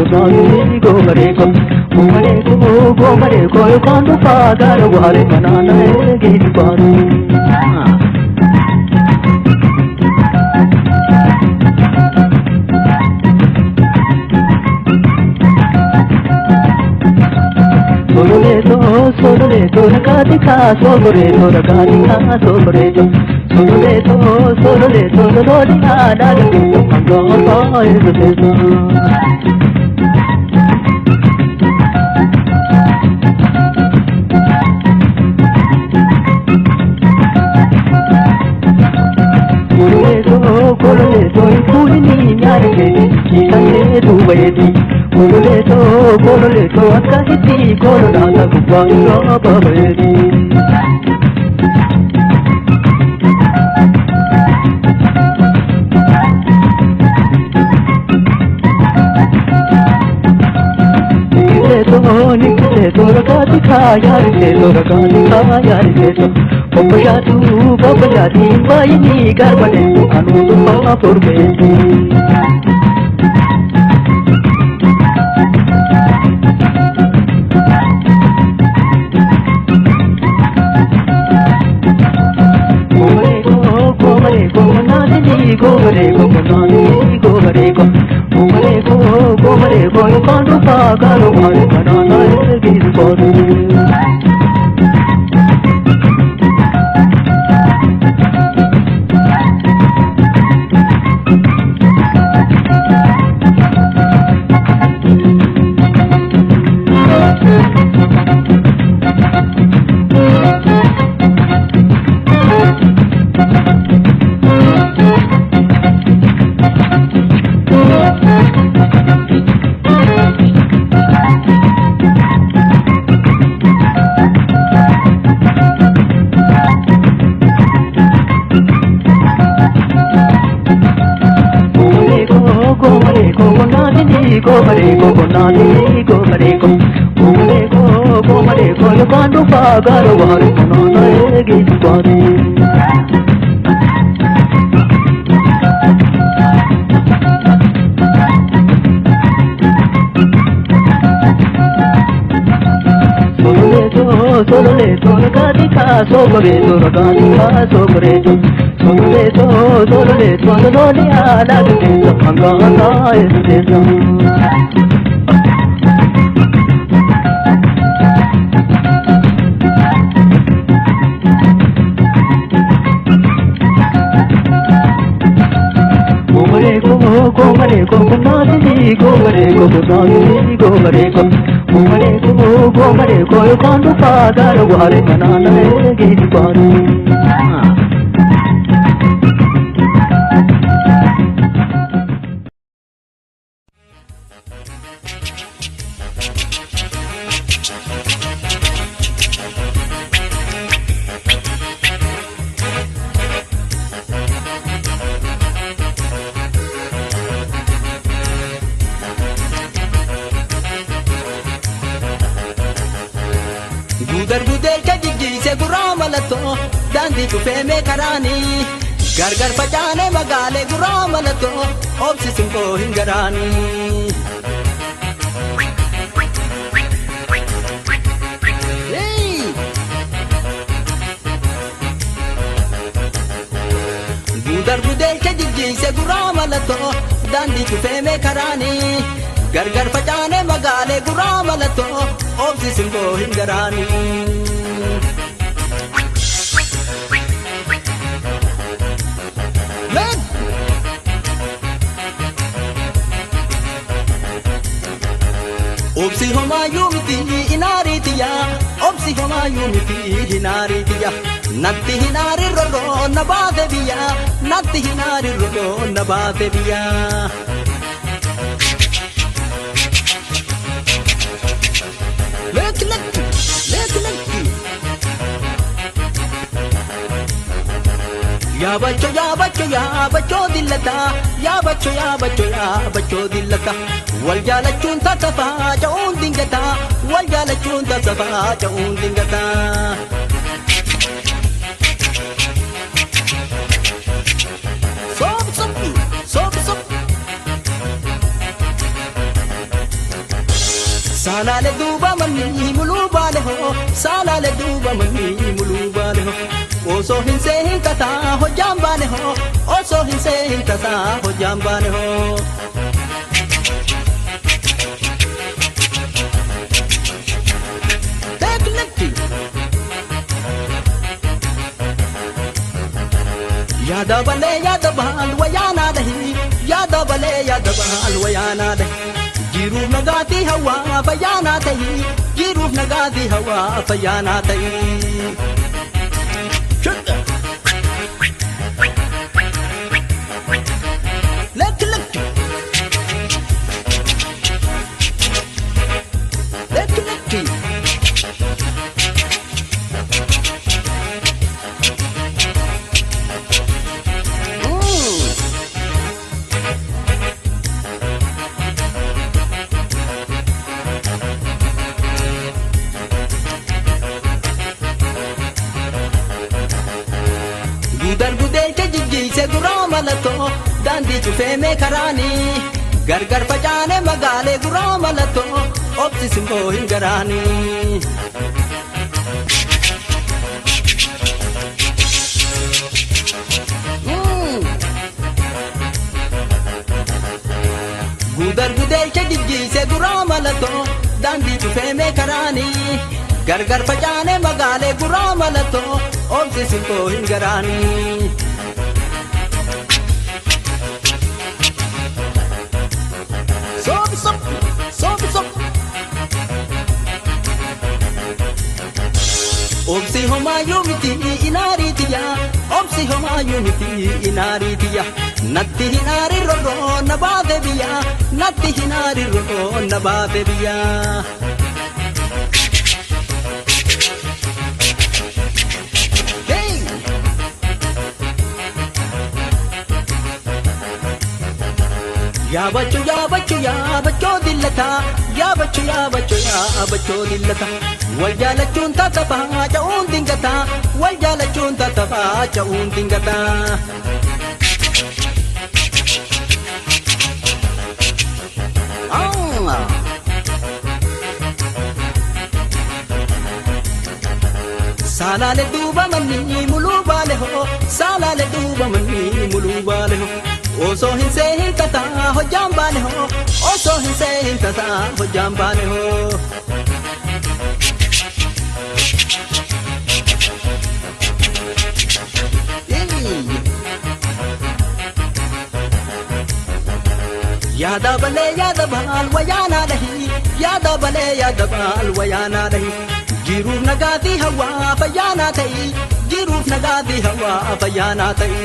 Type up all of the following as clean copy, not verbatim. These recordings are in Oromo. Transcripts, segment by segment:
nani gomare ko gomare ko kandu pagar wale banana git paru Solore to rakadika solore to rakadika solore to solore to lodiya dagte manga irutesa Kolole to kulini nyarke kitane duwedi kolole to akahiti kolona ta kubanga babedi nikle to rakadika yarke to Babajati bayini garbade anudu ma purbeti Gomare ko kandu pagaru mare banana gis bodu Gomare ko kandu pagaru mare banana gis bodu Solole to rakadika solore to lodiya dagte manga irutesa Gomare ko kandu pagar wale banana git paru Gudar ka jijjiise gurraa mallattoo daandii cufeemee karaanii gargar facaane magaale gurraa mallattoo obsisuun koo hin garaanii. Gudar ka jijjiise gurraa mallattoo daandii cufeemee karaanii gargar facaane magaale gurraa mallattoo obsisuun koo hin garaanii. Obsi homaayuu miti inaariitiya obsi homaayuu miti inaariitiya natti hinaari roroo na baate biyya natti hinaari roroo na baate biyya. Yaabacho dillata wal jaalachuun taasifaa ja'uun dingata wal jaalachuun taasifaa ja'uun dingata. Salale duba mani mulu bale ho, salale duba mani mulu bale ho. Oso hinse hinkata ho jambane ho, oso hinse hinkata ho jambane ho. Tekniki Yada bal wayana dahi, yada bal wayana dahi. Jiruf nagati hawa bayana tahi, jiruf nagati hawa bayana tahi. Chutta. Lek. Gudar gudel ke jijji se gura malato dandi chufe me karani gargar pajane magale gura malato opsi simbo hingarani Gudar gudel ke jijji se gura malato dandi chufe me karani gargar pajane magale gura malato opsi simbo hingarani Sob Opsi homa yumiti inari tiya Opsi homa yumiti inari tiya Natti hinari roro nabade biya Natti hinari roro nabade biya Ya bacho dillata ya bacho dillata wal jalachun ta ta ba jaun dingata wal jalachun ta ta ba jaun dingata Salale duba mani mulu bale ho salale duba mani mulu bale ho Oso hinse hinkata ho jambane ho Oso hinse hinkata ho jambane ho Yada bal wayana dahi Yada bal wayana dahi Jiruf nagati hawa bayana tahi Jiruf nagati hawa bayana tahi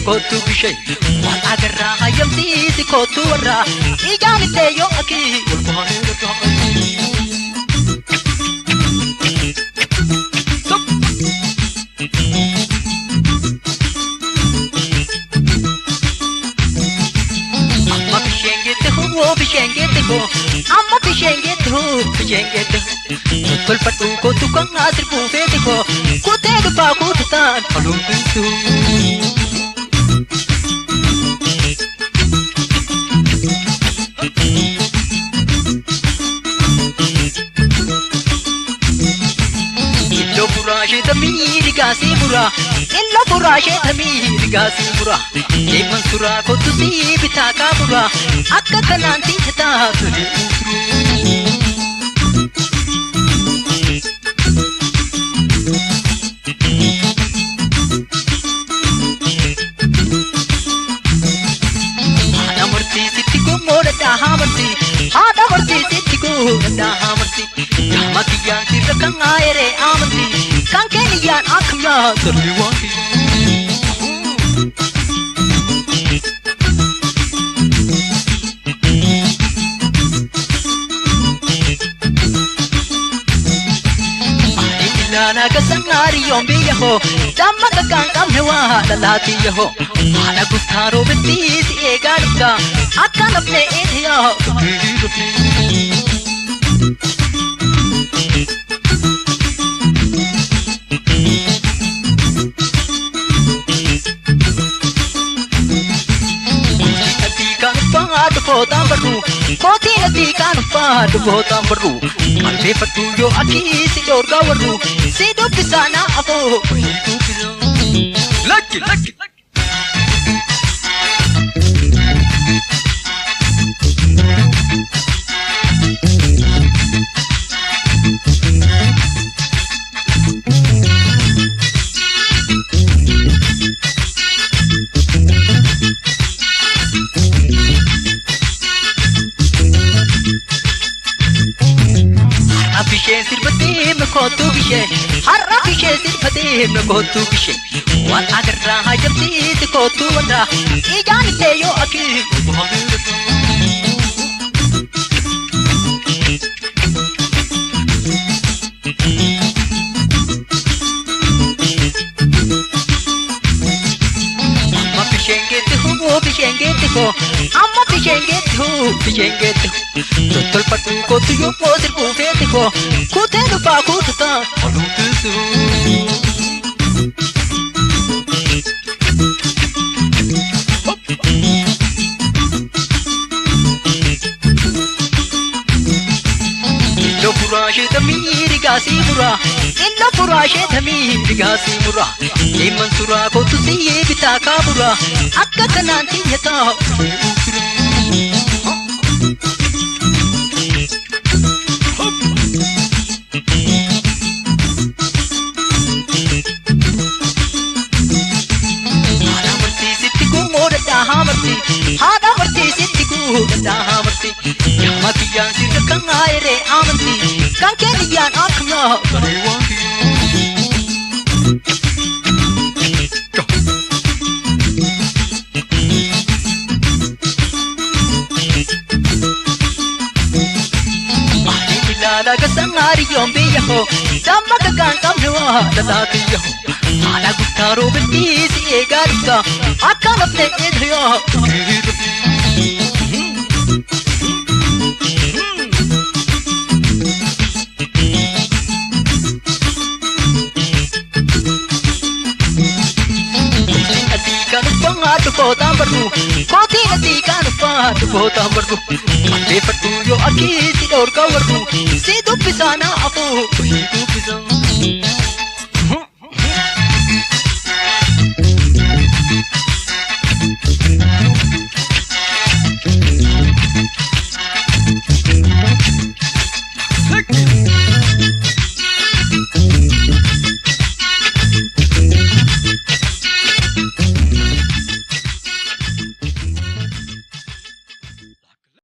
Kotu bishay wal agarra ayamsi si kotu warra ijani te yo aki ulkohane amma bishengete ho tul patu kotu kan asir bufete ko kote pa kotan alum tu Illa burashe tamir gasi bura Eman sura ko tusi bitaka bura Akka kananti hata tuli Hada murti sitti ko moda daha murti Hada kangaire amanti kan keniyan akhya terliwati Nana kasangari yombi yaho Damma kakang kamnewa lalati yaho Ana gustaro betis egarka Akan apne edhiya Botam baru, koti nati kan pad botam baru. Albe patu yo aki si dorga baru, si do pisana apo. Lucky, lucky. Kotu bishe, harra bishe sirpate me kotu bishe. Wan agarra hajamsi se kotu wanda, ijan te yo aki. Amma bishenge te ho, amma bishenge te ho. Totol patu kotu yo posir kufe te ho. Kute no pa kuta, alutu su. Illo purashe tamiri gasi mura, illo purashe tamiri gasi mura. Ye mansura kotu se ye bita kabura, akka kananti yata. Hada marti sittiku dah marti Yamati yang sirkang aire amanti Kan keniyan akhya terliwati Ahli bilala kasangari yombi yaho Damma kakang kamnewa lalati yaho Ana gustaro betis egarka Akan apne edhiya Botam baru, koti nati kan pad botam baru. Albe patu yo aki si dorga baru, si do pisana apo, si do pisana.